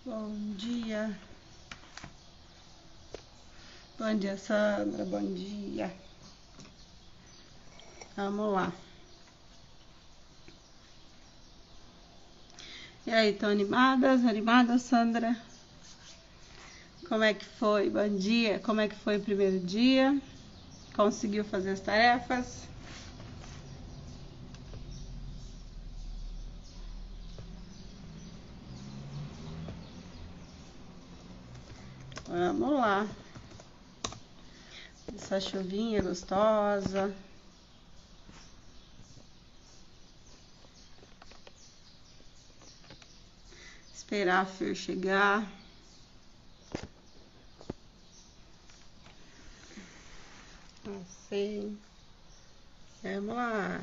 Bom dia. Bom dia, Sandra. Bom dia. Vamos lá. E aí, estão animadas? Animada, Sandra? Como é que foi? Bom dia. Como é que foi o primeiro dia? Conseguiu fazer as tarefas? Vamos lá. Essa chuvinha gostosa. Esperar a Fer chegar. Não sei. Vamos lá.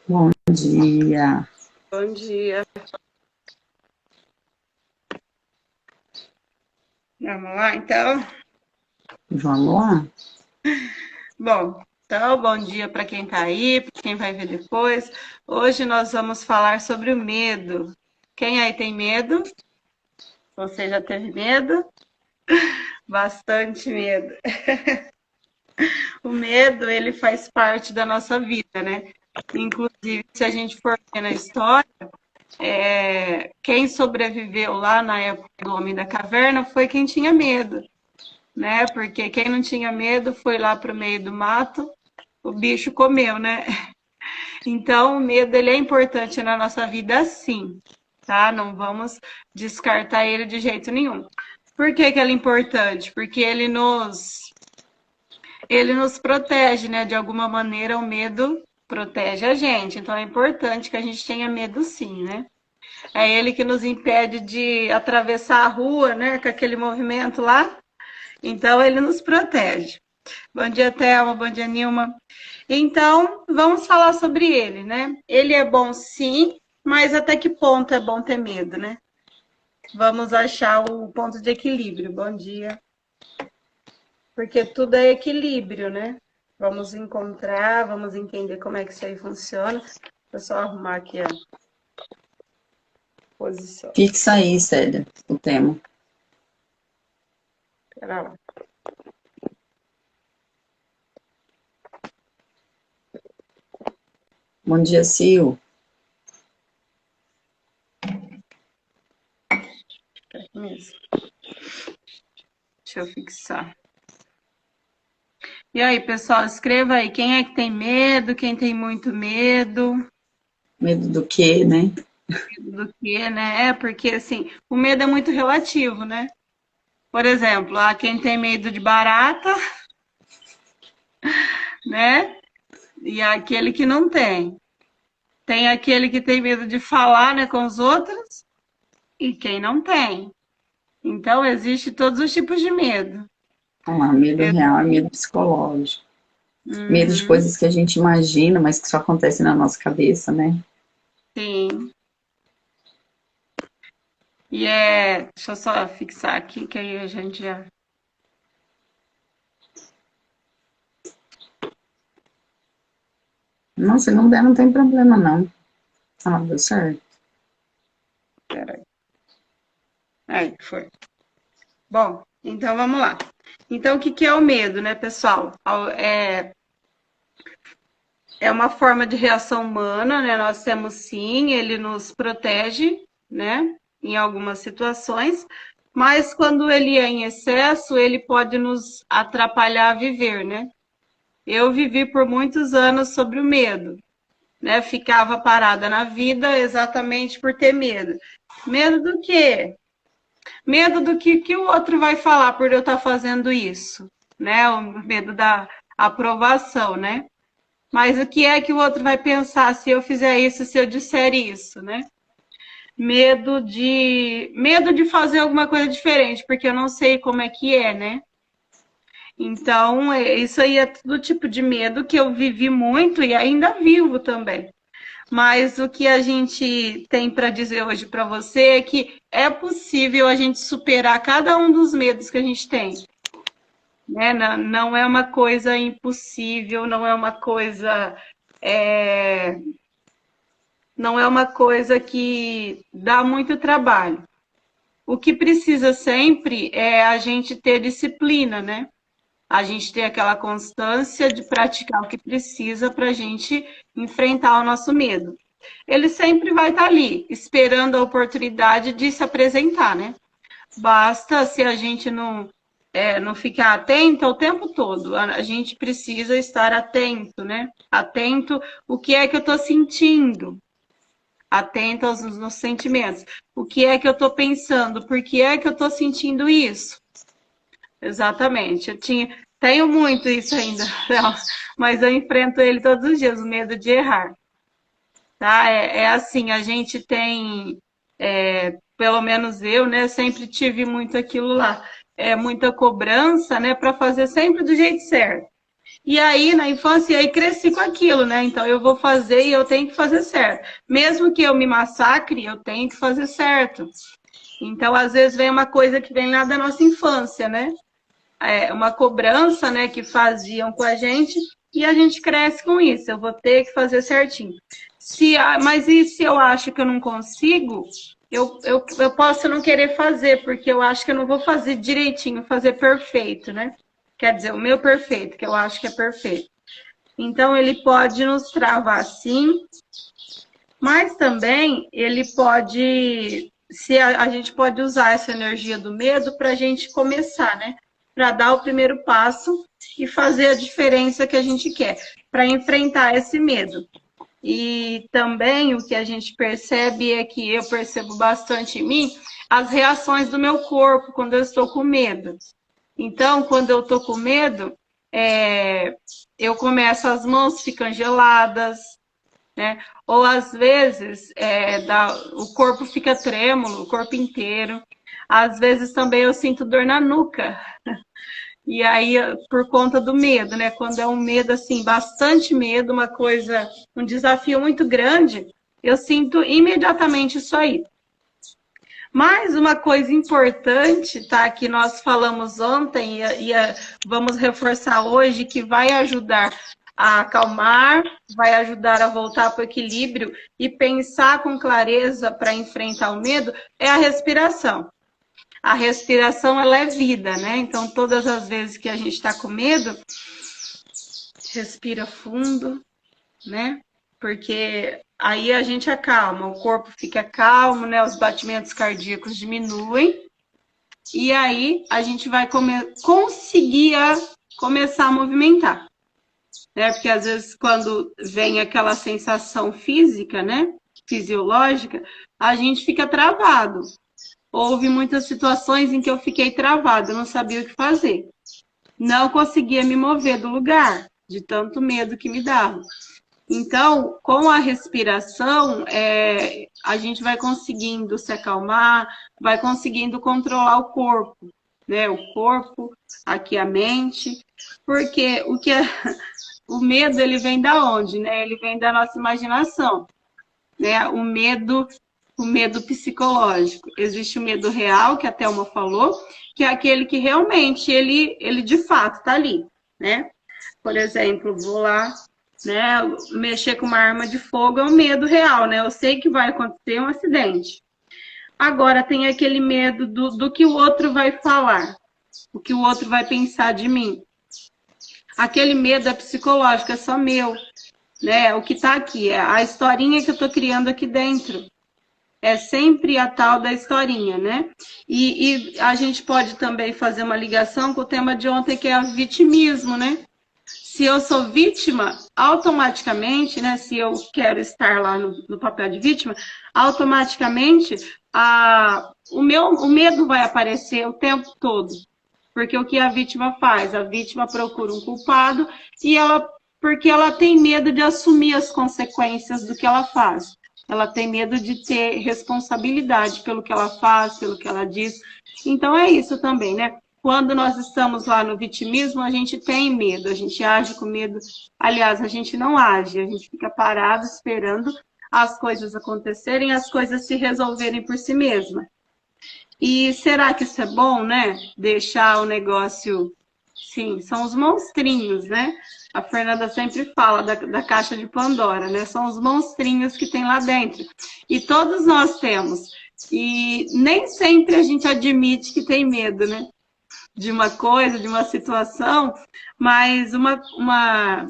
Bom dia. Bom dia. Vamos lá, então? Vamos lá. Bom, então, bom dia para quem está aí, para quem vai ver depois. Hoje nós vamos falar sobre o medo. Quem aí tem medo? Você já teve medo? Bastante medo. O medo, ele faz parte da nossa vida, né? Inclusive, se a gente for ver na história, quem sobreviveu lá na época do Homem da Caverna foi quem tinha medo, né? Porque quem não tinha medo foi lá para o meio do mato, o bicho comeu, né? Então, o medo ele é importante na nossa vida, sim, tá? Não vamos descartar ele de jeito nenhum. Por que que ele é importante? Porque ele nos protege, né? De alguma maneira, o medo protege a gente. Então, é importante que a gente tenha medo, sim, né? É ele que nos impede de atravessar a rua, né? Com aquele movimento lá. Então, ele nos protege. Bom dia, Thelma. Bom dia, Nilma. Então, vamos falar sobre ele, né? Ele é bom sim, mas até que ponto é bom ter medo, né? Vamos achar o ponto de equilíbrio. Bom dia. Porque tudo é equilíbrio, né? Vamos encontrar, vamos entender como é que isso aí funciona. Vou só arrumar aqui a posição. Fixa aí, Célia, o tema. Pera lá. Bom dia, Sil. Aqui mesmo. Deixa eu fixar. E aí, pessoal, escreva aí. Quem é que tem medo? Quem tem muito medo? Medo do quê, né? Do que, né? É, porque assim, o medo é muito relativo, né? Por exemplo, há quem tem medo de barata, né? E há aquele que não tem. Tem aquele que tem medo de falar, né, com os outros, e quem não tem. Então, existe todos os tipos de medo. Vamos lá, medo real é medo psicológico. Medo de Uhum, coisas que a gente imagina, mas que só acontecem na nossa cabeça, né? sim. Deixa eu só fixar aqui, que aí a gente já. Não, se não der, não tem problema, não. Ah, deu certo. Peraí. Aí, foi. Bom, então vamos lá. Então, o que que é o medo, né, pessoal? É uma forma de reação humana, né? Nós temos sim, ele nos protege, né? Em algumas situações, mas quando ele é em excesso, ele pode nos atrapalhar a viver, né? Eu vivi por muitos anos sobre o medo, né? Ficava parada na vida exatamente por ter medo. Medo do quê? Medo do que o outro vai falar por eu estar fazendo isso, né? O medo da aprovação, né? Mas o que é que o outro vai pensar se eu fizer isso, se eu disser isso, né? Medo de fazer alguma coisa diferente, porque eu não sei como é que é, né? Então, isso aí é todo tipo de medo que eu vivi muito e ainda vivo também. Mas o que a gente tem para dizer hoje para você é que é possível a gente superar cada um dos medos que a gente tem. né? Não é uma coisa impossível, é, não é uma coisa que dá muito trabalho. O que precisa sempre é a gente ter disciplina, né? A gente ter aquela constância de praticar o que precisa para a gente enfrentar o nosso medo. Ele sempre vai estar ali, esperando a oportunidade de se apresentar, né? Basta se a gente não ficar atento o tempo todo. A gente precisa estar atento, né? Atento o que é que eu estou sentindo, atento aos meus sentimentos. O que é que eu estou pensando? Por que é que eu estou sentindo isso? Exatamente. Tenho muito isso ainda, mas eu enfrento ele todos os dias, o medo de errar. Tá? É assim, a gente tem, pelo menos eu, né, sempre tive muito aquilo lá, muita cobrança, né, para fazer sempre do jeito certo. E aí, na infância, aí cresci com aquilo, né? Então eu vou fazer e eu tenho que fazer certo. Mesmo que eu me massacre, eu tenho que fazer certo. Então, às vezes, vem uma coisa que vem lá da nossa infância, né? Uma cobrança, né, que faziam com a gente, e a gente cresce com isso. Eu vou ter que fazer certinho. Mas e se eu acho que eu não consigo, eu posso não querer fazer, porque eu acho que eu não vou fazer direitinho, fazer perfeito, né? Quer dizer, o meu perfeito, que eu acho que é perfeito. Então, ele pode nos travar sim, mas também ele pode, se a gente pode usar essa energia do medo para a gente começar, né? Para dar o primeiro passo e fazer a diferença que a gente quer, para enfrentar esse medo. E também o que a gente percebe é que eu percebo bastante em mim as reações do meu corpo quando eu estou com medo. Então, quando eu estou com medo, eu começo, as mãos ficam geladas, né? Ou às vezes o corpo fica trêmulo, o corpo inteiro. Às vezes também eu sinto dor na nuca. E aí, por conta do medo, né? Quando é um medo, assim, bastante medo, uma coisa, um desafio muito grande, eu sinto imediatamente isso aí. Mas uma coisa importante, tá? Que nós falamos ontem e vamos reforçar hoje, que vai ajudar a acalmar, vai ajudar a voltar para o equilíbrio e pensar com clareza para enfrentar o medo, é a respiração. A respiração, ela é vida, né? Então, todas as vezes que a gente está com medo, respira fundo, né? Porque aí a gente acalma, o corpo fica calmo, né? Os batimentos cardíacos diminuem. E aí a gente vai conseguir começar a movimentar. Né? Porque às vezes quando vem aquela sensação física, né? Fisiológica, a gente fica travado. Houve muitas situações em que eu fiquei travada, não sabia o que fazer. Não conseguia me mover do lugar, de tanto medo que me dava. Então, com a respiração, a gente vai conseguindo se acalmar, vai conseguindo controlar o corpo, né? O corpo, aqui a mente, porque o medo, ele vem da onde, né? Ele vem da nossa imaginação, né? O medo psicológico. Existe o medo real, que a Thelma falou, que é aquele que realmente, ele de fato está ali, né? Por exemplo, vou lá, né, mexer com uma arma de fogo é um medo real, né? Eu sei que vai acontecer um acidente. Agora tem aquele medo do que o outro vai falar, o que o outro vai pensar de mim. Aquele medo é psicológico, é só meu, né? O que está aqui, é a historinha que eu estou criando aqui dentro. É sempre a tal da historinha, né? E a gente pode também fazer uma ligação com o tema de ontem, que é o vitimismo, né? Se eu sou vítima, automaticamente, né? Se eu quero estar lá no papel de vítima, automaticamente o medo vai aparecer o tempo todo. Porque o que a vítima faz? A vítima procura um culpado porque ela tem medo de assumir as consequências do que ela faz. Ela tem medo de ter responsabilidade pelo que ela faz, pelo que ela diz. Então é isso também, né? Quando nós estamos lá no vitimismo, a gente tem medo, a gente age com medo. Aliás, a gente não age, a gente fica parado esperando as coisas acontecerem, as coisas se resolverem por si mesma. E será que isso é bom, né? Deixar o negócio Sim, são os monstrinhos, né? A Fernanda sempre fala da caixa de Pandora, né? São os monstrinhos que tem lá dentro. E todos nós temos. E nem sempre a gente admite que tem medo, né? De uma coisa, de uma situação, mas uma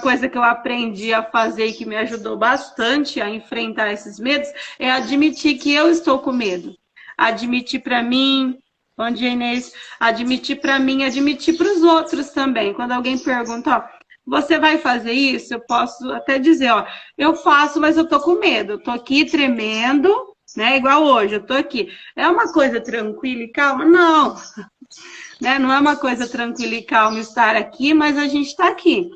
coisa que eu aprendi a fazer e que me ajudou bastante a enfrentar esses medos é admitir que eu estou com medo. Admitir para mim, bom dia, Inês, admitir para mim, admitir para os outros também. Quando alguém pergunta, ó, você vai fazer isso? Eu posso até dizer, ó, eu faço, mas eu tô com medo. Eu tô aqui tremendo, né? Igual hoje, eu tô aqui. É uma coisa tranquila e calma? Não, né? Não é uma coisa tranquila e calma estar aqui, mas a gente está aqui.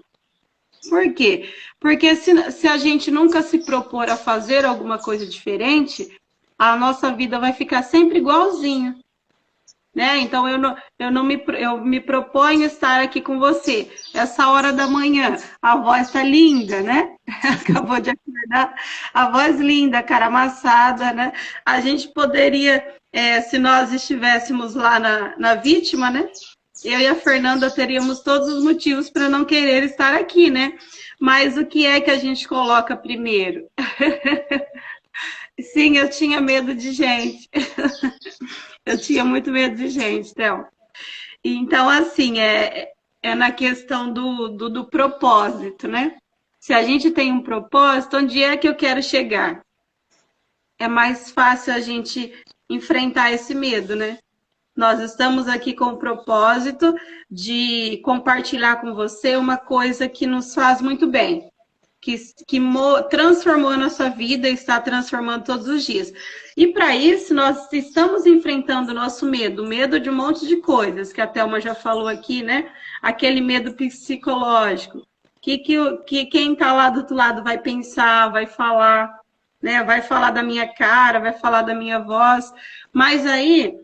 Por quê? Porque se a gente nunca se propor a fazer alguma coisa diferente, a nossa vida vai ficar sempre igualzinha. Né? Então, eu me proponho estar aqui com você. Essa hora da manhã, a voz está linda, né? Acabou de acordar. A voz linda, cara amassada, né? A gente poderia, se nós estivéssemos lá na vítima, né? Eu e a Fernanda teríamos todos os motivos para não querer estar aqui, né? Mas o que é que a gente coloca primeiro? Sim, eu tinha medo de gente. Eu tinha muito medo de gente, Théo. Então, assim, é na questão do propósito, né? Se a gente tem um propósito, onde é que eu quero chegar? É mais fácil a gente enfrentar esse medo, né? Nós estamos aqui com o propósito de compartilhar com você uma coisa que nos faz muito bem, que transformou a nossa vida e está transformando todos os dias. E para isso, nós estamos enfrentando o nosso medo, o medo de um monte de coisas, que a Thelma já falou aqui, né? Aquele medo psicológico, que quem está lá do outro lado vai pensar, vai falar, né? Vai falar da minha cara, vai falar da minha voz, mas aí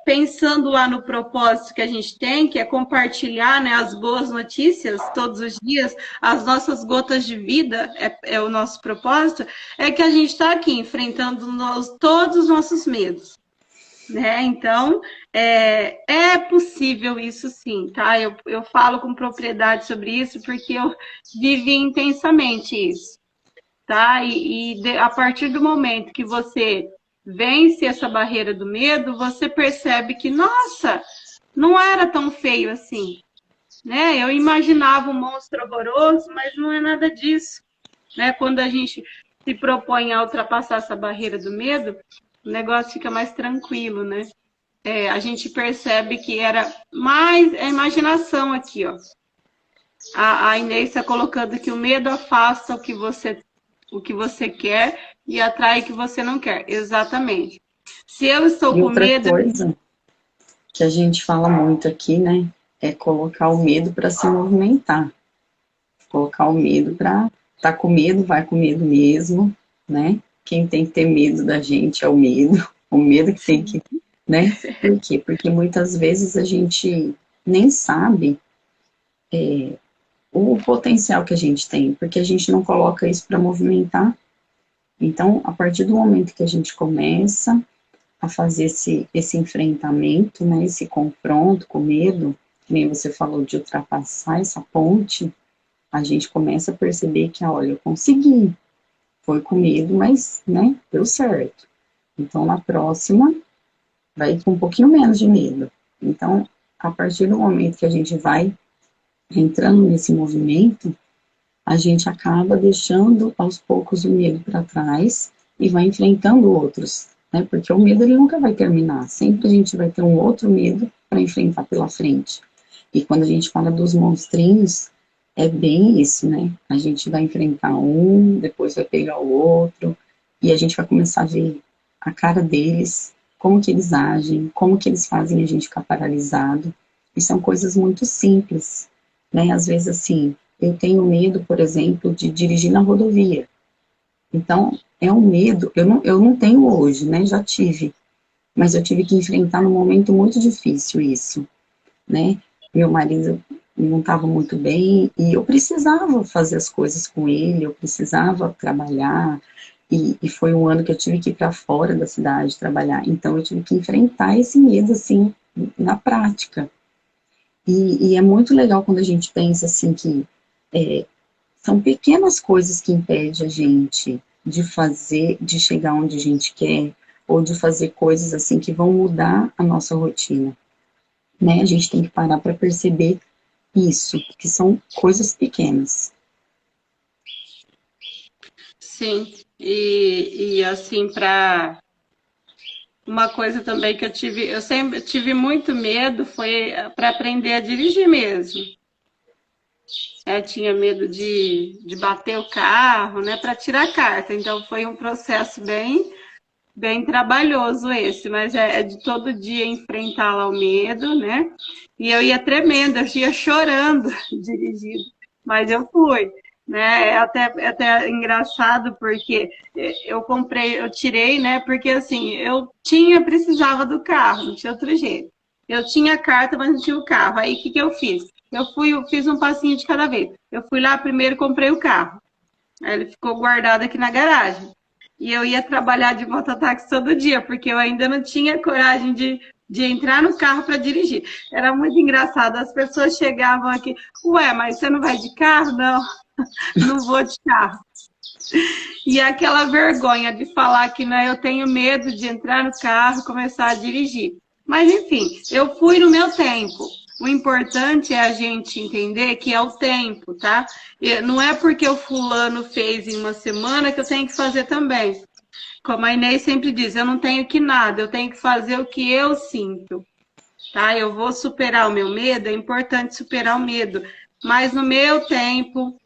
pensando lá no propósito que a gente tem, que é compartilhar, né, as boas notícias todos os dias, as nossas gotas de vida, é o nosso propósito, é que a gente está aqui enfrentando todos os nossos medos. Né? Então, é possível isso sim, tá? Eu falo com propriedade sobre isso porque eu vivi intensamente isso, tá? A partir do momento que você vence essa barreira do medo, você percebe que, nossa, não era tão feio assim, né? Eu imaginava um monstro horroroso, mas não é nada disso, né? Quando a gente se propõe a ultrapassar essa barreira do medo, o negócio fica mais tranquilo, né? A gente percebe que era mais a imaginação aqui, ó. A Inês está colocando que o medo afasta o que você quer e atrai o que você não quer. Exatamente. Se eu estou com medo... outra coisa que a gente fala muito aqui, né? É colocar o medo para se movimentar. Colocar o medo para... Tá com medo, vai com medo mesmo, né? Quem tem que ter medo da gente é o medo. O medo que tem que... Né? Por quê? Porque muitas vezes a gente nem sabe o potencial que a gente tem, porque a gente não coloca isso para movimentar. Então, a partir do momento que a gente começa a fazer esse enfrentamento, né, esse confronto com medo, que nem você falou de ultrapassar essa ponte, a gente começa a perceber que, olha, eu consegui, foi com medo, mas, né, deu certo. Então, na próxima, vai com um pouquinho menos de medo. Então, a partir do momento que a gente vai entrando nesse movimento, a gente acaba deixando aos poucos o medo para trás e vai enfrentando outros, né? Porque o medo ele nunca vai terminar, sempre a gente vai ter um outro medo para enfrentar pela frente. E quando a gente fala dos monstrinhos, é bem isso, né? A gente vai enfrentar um, depois vai pegar o outro, e a gente vai começar a ver a cara deles, como que eles agem, como que eles fazem a gente ficar paralisado. E são coisas muito simples, né? Às vezes, assim, eu tenho medo, por exemplo, de dirigir na rodovia. Então, é um medo, eu não tenho hoje, né? Já tive. Mas eu tive que enfrentar num momento muito difícil isso, né? Meu marido não estava muito bem e eu precisava fazer as coisas com ele, eu precisava trabalhar. E foi um ano que eu tive que ir para fora da cidade trabalhar. Então, eu tive que enfrentar esse medo, assim, na prática. E é muito legal quando a gente pensa assim que são pequenas coisas que impedem a gente de fazer, de chegar onde a gente quer, ou de fazer coisas assim que vão mudar a nossa rotina, né? A gente tem que parar para perceber isso, que são coisas pequenas. Sim, e assim, para uma coisa também que eu sempre tive muito medo foi para aprender a dirigir mesmo. Eu tinha medo de bater o carro, né, para tirar a carta. Então foi um processo bem trabalhoso esse, mas é de todo dia enfrentar lá o medo, né? E eu ia tremendo, eu ia chorando dirigindo, mas eu fui, né? É até engraçado porque eu tirei, né? Porque assim, precisava do carro, não tinha outro jeito. Eu tinha a carta, mas não tinha o carro. Aí o que eu fiz? Eu fiz um passinho de cada vez. Eu fui lá primeiro e comprei o carro. Aí ele ficou guardado aqui na garagem. E eu ia trabalhar de mototáxi todo dia, porque eu ainda não tinha coragem de entrar no carro para dirigir. Era muito engraçado. As pessoas chegavam aqui, ué, mas você não vai de carro? Não, não vou de carro. E aquela vergonha de falar que né, eu tenho medo de entrar no carro e começar a dirigir. Mas, enfim, eu fui no meu tempo. O importante é a gente entender que é o tempo, tá? E não é porque o fulano fez em uma semana que eu tenho que fazer também. Como a Inês sempre diz, eu não tenho que nada, eu tenho que fazer o que eu sinto, tá? Eu vou superar o meu medo, é importante superar o medo, mas no meu tempo,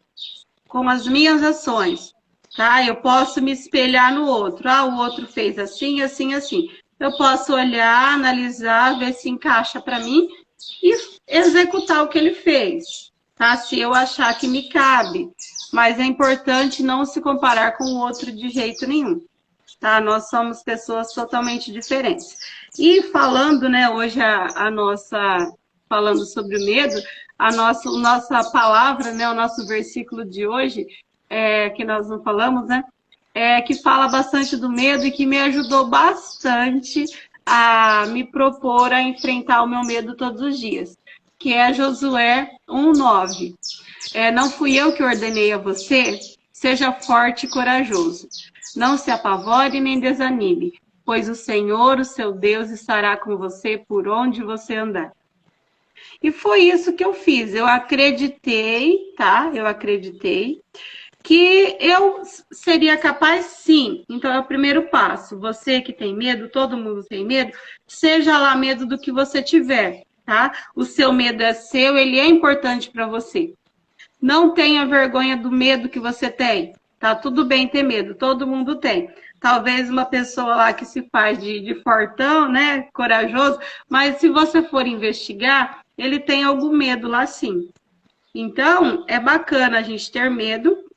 com as minhas ações, tá? Eu posso me espelhar no outro. Ah, o outro fez assim, assim, assim. Eu posso olhar, analisar, ver se encaixa para mim e executar o que ele fez, tá? Se eu achar que me cabe. Mas é importante não se comparar com o outro de jeito nenhum, tá? Nós somos pessoas totalmente diferentes. E falando, né, hoje falando sobre o medo, nossa palavra, né, o nosso versículo de hoje, que nós não falamos, né, que fala bastante do medo e que me ajudou bastante a me propor a enfrentar o meu medo todos os dias, que é Josué 1:9. Não fui eu que ordenei a você? Seja forte e corajoso. Não se apavore nem desanime, pois o Senhor, o seu Deus, estará com você por onde você andar. E foi isso que eu fiz. Eu acreditei, tá? Eu acreditei que eu seria capaz, sim. Então é o primeiro passo. Você que tem medo, todo mundo tem medo, seja lá medo do que você tiver, tá? O seu medo é seu, ele é importante para você. Não tenha vergonha do medo que você tem. Tá tudo bem ter medo, todo mundo tem. Talvez uma pessoa lá que se faz de fortão, né, corajoso, mas se você for investigar, ele tem algum medo lá sim. Então, é bacana a gente ter medo.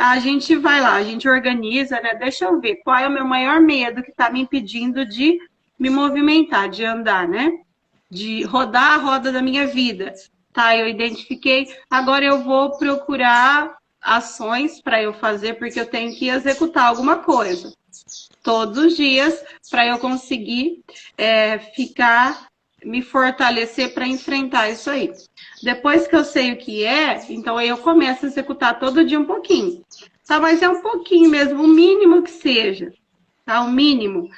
A gente vai lá, a gente organiza, né? Deixa eu ver qual é o meu maior medo que está me impedindo de me movimentar, de andar, né? De rodar a roda da minha vida. Tá, eu identifiquei. Agora eu vou procurar ações para eu fazer, porque eu tenho que executar alguma coisa todos os dias para eu conseguir me fortalecer para enfrentar isso aí. Depois que eu sei o que é, então aí eu começo a executar todo dia um pouquinho. Tá, mas é um pouquinho mesmo, o mínimo que seja, tá? O mínimo,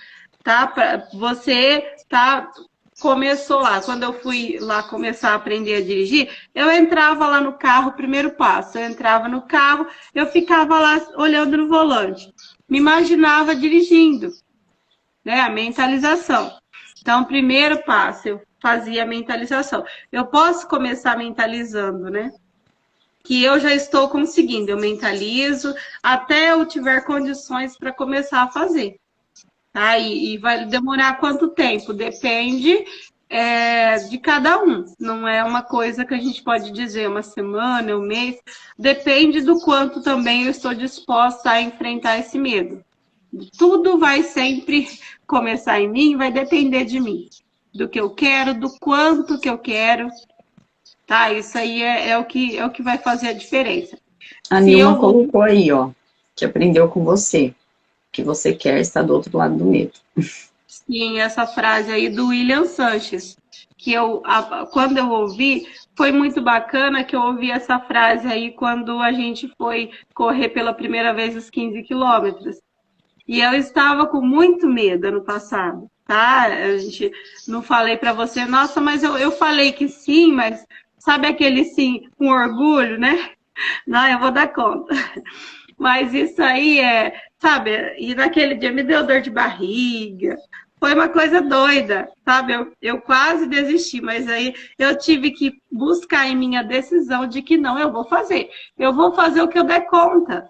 tá? Pra você tá começou lá, quando eu fui lá começar a aprender a dirigir, eu entrava lá no carro, primeiro passo, eu entrava no carro, eu ficava lá olhando no volante, me imaginava dirigindo, né? A mentalização. Então, primeiro passo, eu fazia a mentalização. Eu posso começar mentalizando, né? Que eu já estou conseguindo, eu mentalizo até eu tiver condições para começar a fazer. Tá? E vai demorar quanto tempo? Depende de cada um. Não é uma coisa que a gente pode dizer uma semana, um mês. Depende do quanto também eu estou disposta a enfrentar esse medo. Tudo vai sempre começar em mim, vai depender de mim. Do que eu quero, do quanto que eu quero. Tá? Isso aí é o que vai fazer a diferença. A Nilma colocou aí, ó, que aprendeu com você. Que você quer estar do outro lado do medo. Sim, essa frase aí do William Sanches. que quando eu ouvi, foi muito bacana que eu ouvi essa frase aí quando a gente foi correr pela primeira vez os 15 quilômetros. E eu estava com muito medo ano passado, tá? A gente não falei para você, nossa, mas eu falei que sim, mas sabe aquele sim com orgulho, né? Não, eu vou dar conta. Mas isso aí sabe, e naquele dia me deu dor de barriga. Foi uma coisa doida, sabe? Eu quase desisti, mas aí eu tive que buscar em minha decisão de que não, eu vou fazer. Eu vou fazer o que eu der conta.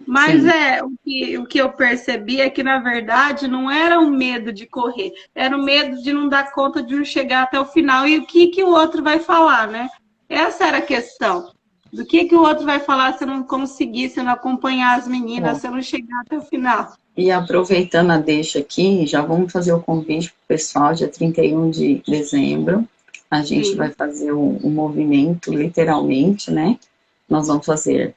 Mas Sim, o que eu percebi é que, na verdade, não era um medo de correr, era o medo de não dar conta de não chegar até o final e o que o outro vai falar, né? Essa era a questão. Do que o outro vai falar se eu não conseguir, se eu não acompanhar as meninas, ó. se eu não chegar até o final. E aproveitando a deixa aqui, já vamos fazer o convite para o pessoal, dia 31 de dezembro. A gente vai Sim, fazer um movimento, literalmente, né? Nós vamos fazer,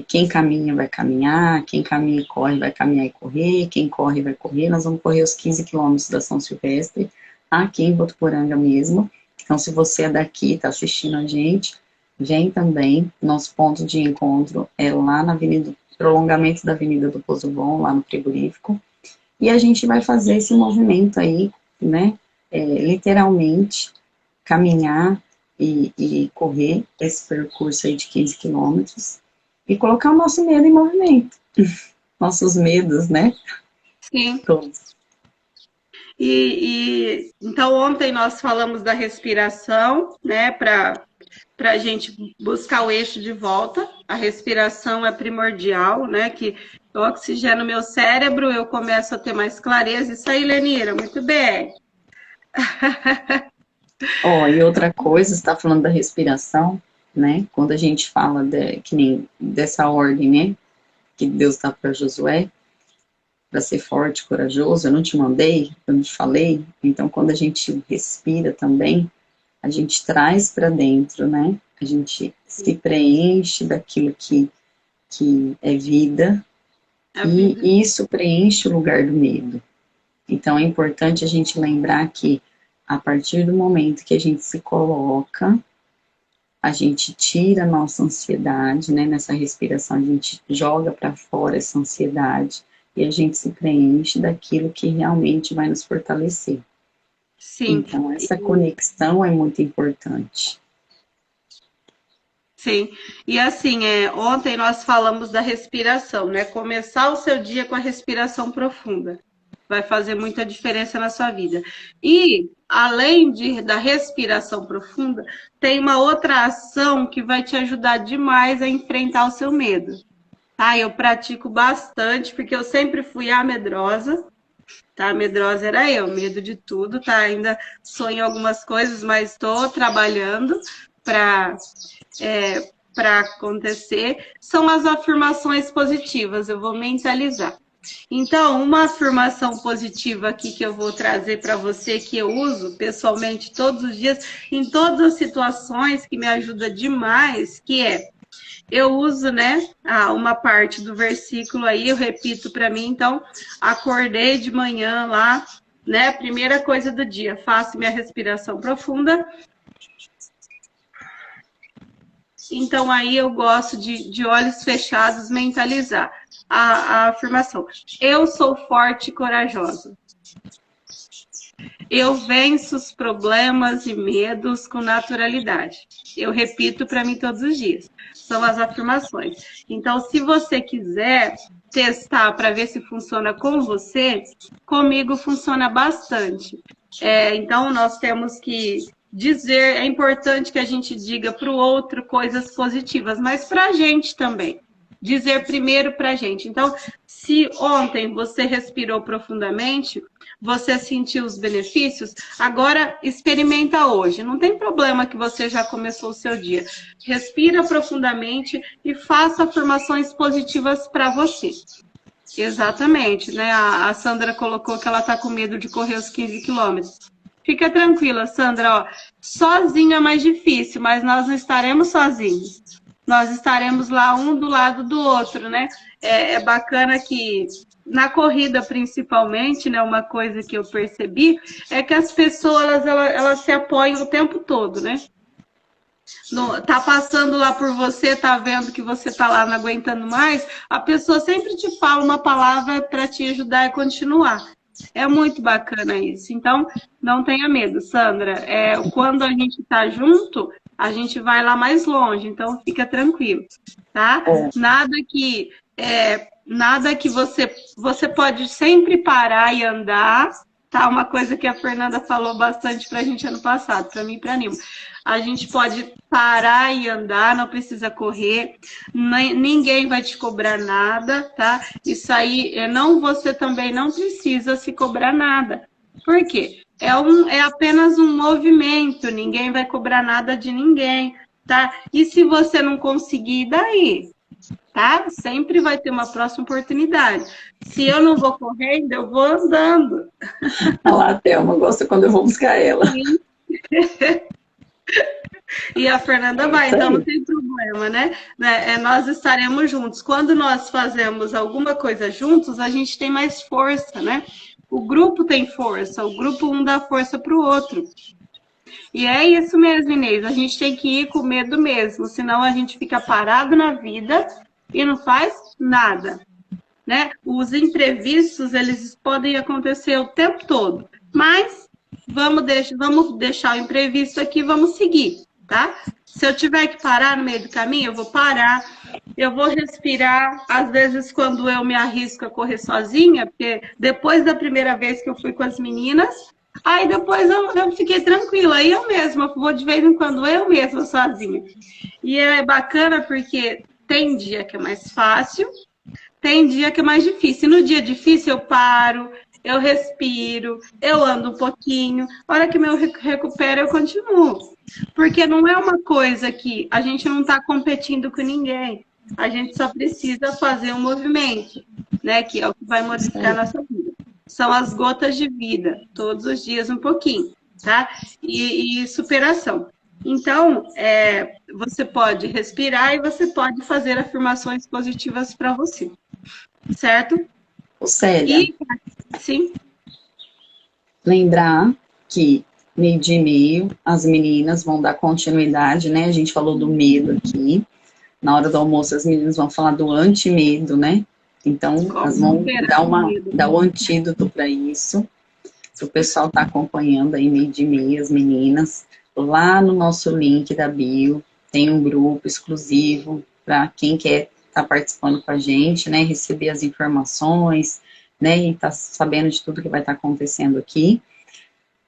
quem caminha vai caminhar, quem caminha e corre vai caminhar e correr, quem corre vai correr. Nós vamos correr os 15 quilômetros da São Silvestre, aqui em Botuporanga mesmo. Então, se você é daqui, está assistindo a gente, vem também. Nosso ponto de encontro é lá na Avenida, prolongamento da Avenida do Pouso Bom, lá no frigorífico. E a gente vai fazer esse movimento aí, né? Literalmente, caminhar e correr esse percurso aí de 15 quilômetros e colocar o nosso medo em movimento. Nossos medos, né? sim. Todos. Então, ontem nós falamos da respiração, né, para a gente buscar o eixo de volta. A respiração é primordial, né, que eu oxigeno meu cérebro, eu começo a ter mais clareza. Isso aí, Lenira, muito bem. Ó, e outra coisa, você está falando da respiração, né? Quando a gente fala que nem dessa ordem, né? Que Deus dá para Josué, para ser forte, corajoso, eu não te mandei, eu não te falei. Então, quando a gente respira também, a gente traz para dentro, né? A gente se preenche daquilo que é vida, A vida. e isso preenche o lugar do medo. Então, é importante a gente lembrar que, a partir do momento que a gente se coloca, a gente tira a nossa ansiedade, né? Nessa respiração, a gente joga para fora essa ansiedade e a gente se preenche daquilo que realmente vai nos fortalecer. Sim, Então, essa conexão é muito importante. sim. E assim, ontem nós falamos da respiração, né? Começar o seu dia com a respiração profunda. Vai fazer muita diferença na sua vida. E, além da respiração profunda, tem uma outra ação que vai te ajudar demais a enfrentar o seu medo. Tá? Eu pratico bastante, porque eu sempre fui a medrosa. Tá? A medrosa era eu, medo de tudo, tá? Ainda sonho algumas coisas, mas estou trabalhando para para acontecer. São as afirmações positivas, eu vou mentalizar. Então, uma afirmação positiva aqui que eu vou trazer para você, que eu uso pessoalmente todos os dias, em todas as situações, que me ajuda demais, que eu uso, né, uma parte do versículo aí, eu repito para mim, então, acordei de manhã lá, né, primeira coisa do dia, faço minha respiração profunda. Então, aí eu gosto de olhos fechados mentalizar a afirmação. Eu sou forte e corajosa. Eu venço os problemas e medos com naturalidade. Eu repito para mim todos os dias. São as afirmações. Então, se você quiser testar para ver se funciona com você, comigo funciona bastante. Então, nós temos que dizer, é importante que a gente diga para o outro coisas positivas, mas para a gente também. Dizer primeiro para a gente. Então, se ontem você respirou profundamente, você sentiu os benefícios, agora experimenta hoje. Não tem problema que você já começou o seu dia. Respira profundamente e faça afirmações positivas para você. Exatamente, né? A Sandra colocou que ela está com medo de correr os 15 quilômetros. Fica tranquila, Sandra. Ó, sozinha é mais difícil, mas nós não estaremos sozinhos. Nós estaremos lá um do lado do outro, né? É bacana que na corrida principalmente, né, uma coisa que eu percebi é que as pessoas, elas se apoiam o tempo todo, né? Tá passando lá por você, tá vendo que você tá lá não aguentando mais, a pessoa sempre te fala uma palavra para te ajudar a continuar. É muito bacana isso. Então, não tenha medo, Sandra. Quando a gente tá junto, a gente vai lá mais longe. Então, fica tranquilo, tá? Nada que você pode sempre parar e andar, tá? Uma coisa que a Fernanda falou bastante pra gente ano passado, pra mim e pra Nilma. A gente pode parar e andar, não precisa correr, ninguém vai te cobrar nada, tá? Isso aí, você também não precisa se cobrar nada. Por quê? É apenas um movimento, ninguém vai cobrar nada de ninguém, tá? E se você não conseguir, daí? Tá? Sempre vai ter uma próxima oportunidade. Se eu não vou correndo, eu vou andando. Olha lá, a Thelma gosta quando eu vou buscar ela. E a Fernanda vai, então não tem problema, né? Nós estaremos juntos. Quando nós fazemos alguma coisa juntos, a gente tem mais força, né? O grupo tem força, o grupo um dá força para o outro. E é isso mesmo, Inês, a gente tem que ir com medo mesmo, senão a gente fica parado na vida e não faz nada, né? Os imprevistos, eles podem acontecer o tempo todo, mas vamos deixar o imprevisto aqui, vamos seguir, tá? Se eu tiver que parar no meio do caminho, eu vou parar, eu vou respirar. Às vezes, quando eu me arrisco a correr sozinha, porque depois da primeira vez que eu fui com as meninas, aí depois eu fiquei tranquila, aí eu mesma, vou de vez em quando eu mesma sozinha. E é bacana porque tem dia que é mais fácil, tem dia que é mais difícil. No dia difícil eu paro, eu respiro, eu ando um pouquinho. A hora que eu recupero, eu continuo. Porque não é uma coisa que a gente não está competindo com ninguém. A gente só precisa fazer um movimento, né? Que é o que vai modificar a nossa vida. São as gotas de vida, todos os dias um pouquinho, tá? E superação. Então, você pode respirar e você pode fazer afirmações positivas para você, certo? Célia, sim. Lembrar que meio-dia e meio, as meninas vão dar continuidade, né? A gente falou do medo aqui. Na hora do almoço, as meninas vão falar do anti-medo, né? Então, elas vão dar o antídoto para isso. O pessoal está acompanhando aí meio-dia e meia, as meninas. Lá no nosso link da bio, tem um grupo exclusivo para quem quer estar participando com a gente, né? Receber as informações, né? E tá sabendo de tudo que vai estar acontecendo aqui.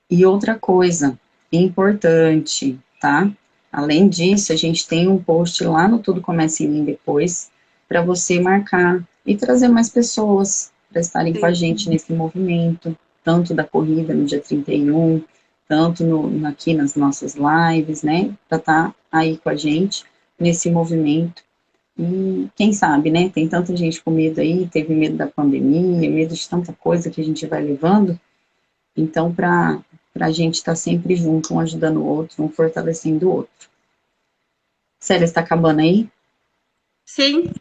E outra coisa importante, tá? Além disso, a gente tem um post lá no Tudo Começa em Mim depois, para você marcar e trazer mais pessoas para estarem com a gente nesse movimento, tanto da corrida no dia 31, tanto aqui nas nossas lives, né? Para estar aí com a gente nesse movimento. E quem sabe, né? Tem tanta gente com medo aí, teve medo da pandemia, medo de tanta coisa que a gente vai levando. Então, para a gente estar sempre junto, um ajudando o outro, um fortalecendo o outro. Célia, está acabando aí? Sim.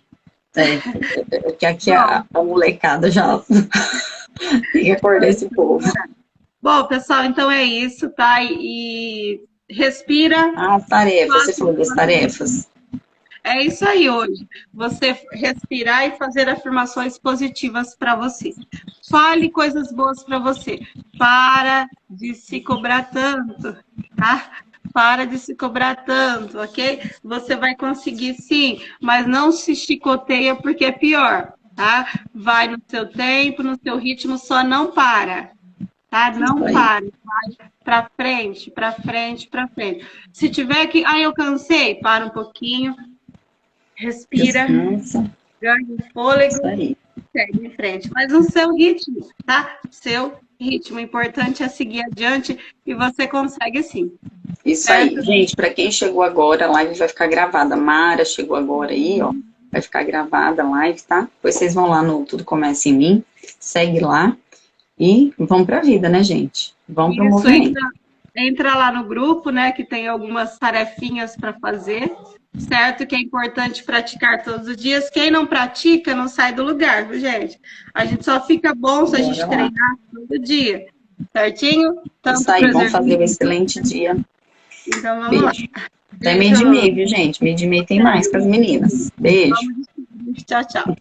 Porque aqui a molecada já tem que acordar esse povo. Bom, pessoal, então é isso, tá? E respira. As tarefas, você falou das tarefas. É isso aí hoje. Você respirar e fazer afirmações positivas para você. Fale coisas boas para você. Para de se cobrar tanto, tá? Para de se cobrar tanto, ok? Você vai conseguir sim, mas não se chicoteia porque é pior, tá? Vai no seu tempo, no seu ritmo, só não para, tá? Não pare, vai para frente, para frente, para frente. Se tiver que, eu cansei, para um pouquinho, respira, ganha fôlego, segue em frente. Mas no seu ritmo, tá? Seu ritmo. O importante é seguir adiante e você consegue sim. Isso certo? Aí, gente, para quem chegou agora, a live vai ficar gravada. Mara chegou agora aí, ó. Vai ficar gravada a live, tá? Depois vocês vão lá no Tudo Começa em Mim, segue lá e vamos pra vida, né, gente? Vamos pro movimento. entra lá no grupo, né, que tem algumas tarefinhas para fazer, certo? Que é importante praticar todos os dias. Quem não pratica, não sai do lugar, viu, gente? A gente só fica bom se a Bora gente lá. treinar todo dia, certinho? Isso Tanto aí, para vamos fazer um exercício. excelente dia. Então, vamos lá. Beijo. Até meio Beijo. de meio, viu, gente? Meio de meio tem mais para as meninas. Beijo. Vamos despedir. Tchau, tchau.